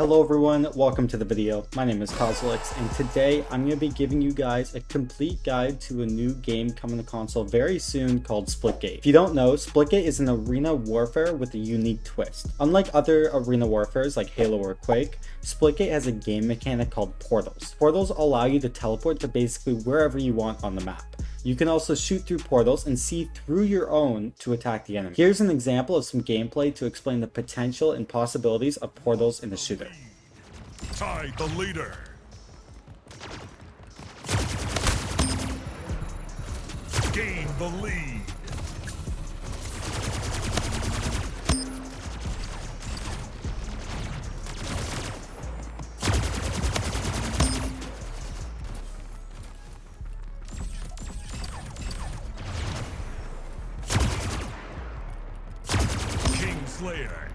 Hello everyone, welcome to the video. My name is Cosolix, and today I'm going to be giving you guys a complete guide to a new game coming to console very soon called Splitgate. If you don't know, Splitgate is an arena warfare with a unique twist. Unlike other arena warfares like Halo or Quake, Splitgate has a game mechanic called portals. Portals allow you to teleport to basically wherever you want on the map. You can also shoot through portals and see through your own to attack the enemy. Here's an example of some gameplay to explain the potential and possibilities of portals in the shooter. Tie the leader. Gain the lead. Slayer.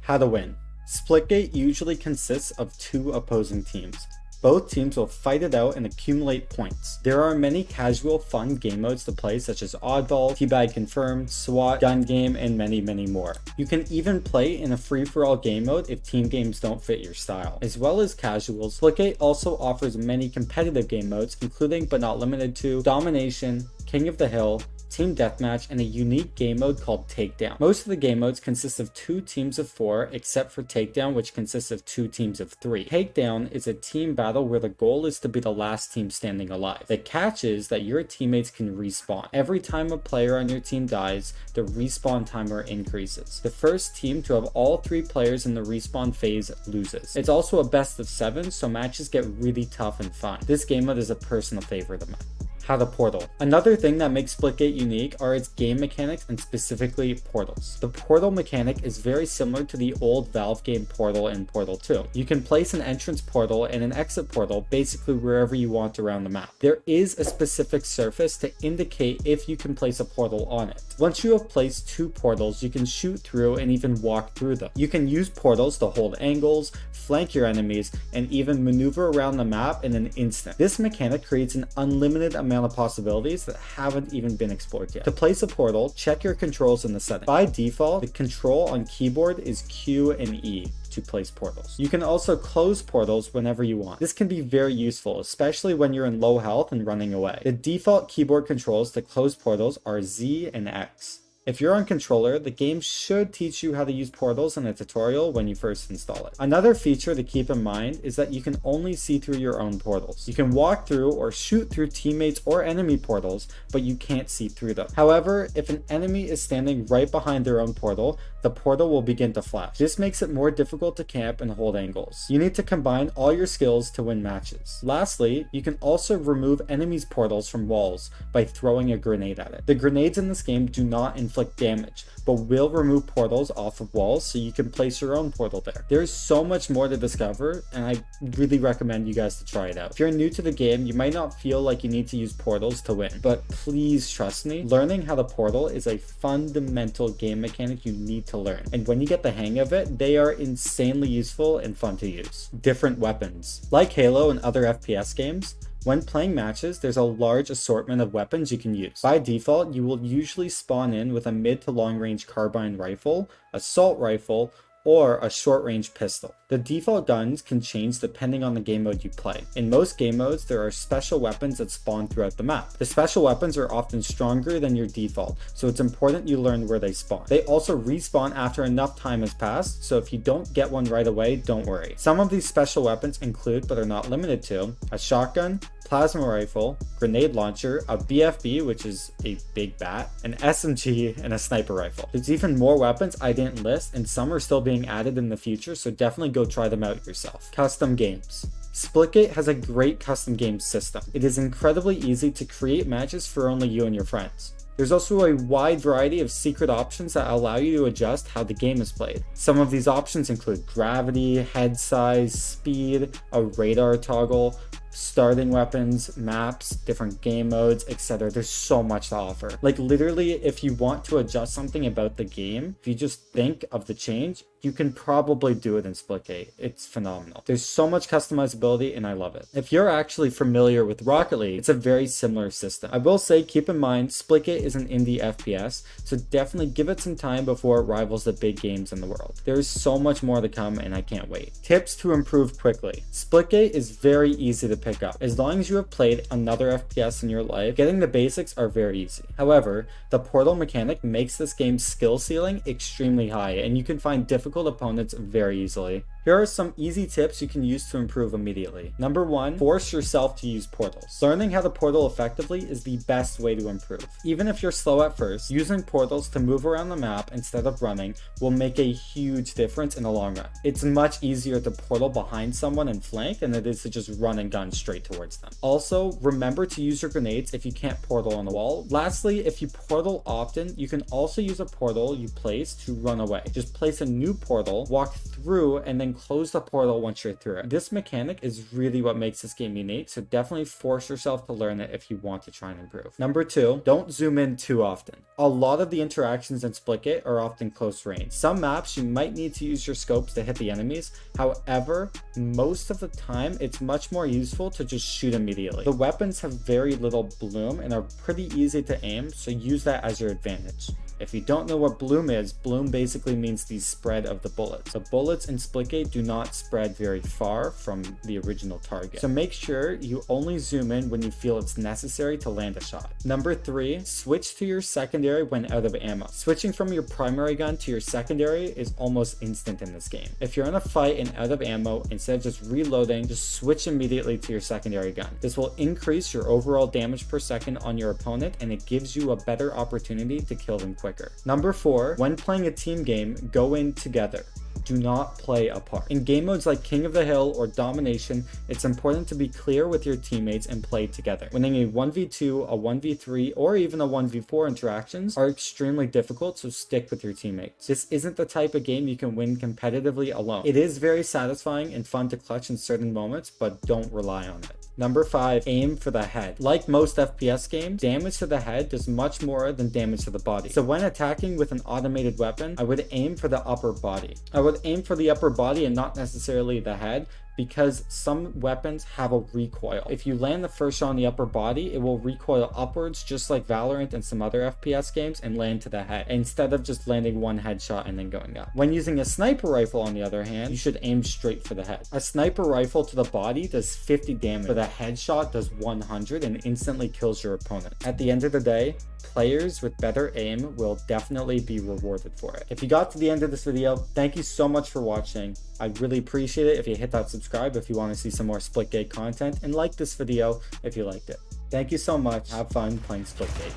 How to win. Splitgate usually consists of two opposing teams. Both teams will fight it out and accumulate points. There are many casual fun game modes to play such as Oddball, Teabag Confirmed, SWAT, Gun Game, and many more. You can even play in a free-for-all game mode if team games don't fit your style. As well as casuals, Splitgate also offers many competitive game modes including but not limited to Domination, King of the Hill, Team Deathmatch, and a unique game mode called Takedown. Most of the game modes consist of 2 teams of 4, except for Takedown, which consists of 2 teams of 3. Takedown is a team battle where the goal is to be the last team standing alive. The catch is that your teammates can respawn. Every time a player on your team dies, the respawn timer increases. The first team to have all 3 players in the respawn phase loses. It's also a best of 7, so matches get really tough and fun. This game mode is a personal favorite of mine. How to portal. Another thing that makes Splitgate unique are its game mechanics and specifically portals. The portal mechanic is very similar to the old Valve game Portal in Portal 2. You can place an entrance portal and an exit portal basically wherever you want around the map. There is a specific surface to indicate if you can place a portal on it. Once you have placed 2 portals, you can shoot through and even walk through them. You can use portals to hold angles, flank your enemies, and even maneuver around the map in an instant. This mechanic creates an unlimited amount of possibilities that haven't even been explored yet. To place a portal, check your controls in the settings. By default, the control on keyboard is Q and E to place portals. You can also close portals whenever you want. This can be very useful, especially when you're in low health and running away. The default keyboard controls to close portals are Z and X. If you're on controller, the game should teach you how to use portals in a tutorial when you first install it. Another feature to keep in mind is that you can only see through your own portals. You can walk through or shoot through teammates or enemy portals, but you can't see through them. However, if an enemy is standing right behind their own portal, the portal will begin to flash. This makes it more difficult to camp and hold angles. You need to combine all your skills to win matches. Lastly, you can also remove enemies' portals from walls by throwing a grenade at it. The grenades in this game do not inflict damage, but will remove portals off of walls so you can place your own portal there. There's so much more to discover, and I really recommend you guys to try it out. If you're new to the game, you might not feel like you need to use portals to win, but please trust me, learning how to portal is a fundamental game mechanic you need to learn, and when you get the hang of it, they are insanely useful and fun to use. Different weapons. Like Halo and other FPS games, when playing matches, there's a large assortment of weapons you can use. By default, you will usually spawn in with a mid to long range carbine rifle, assault rifle, or a short-range pistol. The default guns can change depending on the game mode you play. In most game modes, there are special weapons that spawn throughout the map. The special weapons are often stronger than your default, so it's important you learn where they spawn. They also respawn after enough time has passed, so if you don't get one right away, don't worry. Some of these special weapons include, but are not limited to, a shotgun, plasma rifle, grenade launcher, a BFB, which is a big bat, an SMG, and a sniper rifle. There's even more weapons I didn't list, and some are still being added in the future, so definitely go try them out yourself. Custom games. Splitgate has a great custom game system. It is incredibly easy to create matches for only you and your friends. There's also a wide variety of secret options that allow you to adjust how the game is played. Some of these options include gravity, head size, speed, a radar toggle, starting weapons, maps, different game modes, etc. There's so much to offer. Like literally, if you want to adjust something about the game, if you just think of the change, you can probably do it in Splitgate. It's phenomenal. There's so much customizability and I love it. If you're actually familiar with Rocket League, it's a very similar system. I will say, keep in mind, Splitgate is an indie FPS, so definitely give it some time before it rivals the big games in the world. There's so much more to come and I can't wait. Tips to improve quickly. Splitgate is very easy to pick up. As long as you have played another FPS in your life, getting the basics are very easy. However, the portal mechanic makes this game's skill ceiling extremely high and you can find difficult opponents very easily. Here are some easy tips you can use to improve immediately. Number 1, force yourself to use portals. Learning how to portal effectively is the best way to improve. Even if you're slow at first, using portals to move around the map instead of running will make a huge difference in the long run. It's much easier to portal behind someone and flank than it is to just run and gun straight towards them. Also, remember to use your grenades if you can't portal on the wall. Lastly, if you portal often, you can also use a portal you place to run away. Just place a new portal, walk through, and then close the portal once you're through it. This mechanic is really what makes this game unique, so definitely force yourself to learn it if you want to try and improve. Number 2, don't zoom in too often. A lot of the interactions in Splitgate are often close range. Some maps you might need to use your scopes to hit the enemies. However, most of the time it's much more useful to just shoot immediately. The weapons have very little bloom and are pretty easy to aim, so use that as your advantage. If you don't know what bloom is, bloom basically means the spread of the bullets. The bullets in Splitgate do not spread very far from the original target, so make sure you only zoom in when you feel it's necessary to land a shot. Number 3, switch to your secondary when out of ammo. Switching from your primary gun to your secondary is almost instant in this game. If you're in a fight and out of ammo, instead of just reloading, just switch immediately to your secondary gun. This will increase your overall damage per second on your opponent and it gives you a better opportunity to kill them quicker. Number 4, when playing a team game, go in together. Do not play apart. In game modes like King of the Hill or Domination, it's important to be clear with your teammates and play together. Winning a 1v2, a 1v3, or even a 1v4 interactions are extremely difficult, so stick with your teammates. This isn't the type of game you can win competitively alone. It is very satisfying and fun to clutch in certain moments, but don't rely on it. Number 5, aim for the head. Like most FPS games, damage to the head does much more than damage to the body. So when attacking with an automated weapon, I would aim for the upper body. I would aim for the upper body and not necessarily the head, because some weapons have a recoil. If you land the first shot on the upper body, it will recoil upwards just like Valorant and some other FPS games and land to the head, instead of just landing one headshot and then going up. When using a sniper rifle, on the other hand, you should aim straight for the head. A sniper rifle to the body does 50 damage, but a headshot does 100 and instantly kills your opponent. At the end of the day, players with better aim will definitely be rewarded for it. If you got to the end of this video, thank you so much for watching. I'd really appreciate it if you hit that subscribe if you want to see some more Splitgate content, and like this video if you liked it. Thank you so much. Have fun playing Splitgate.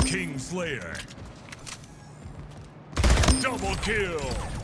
King Slayer. Double kill.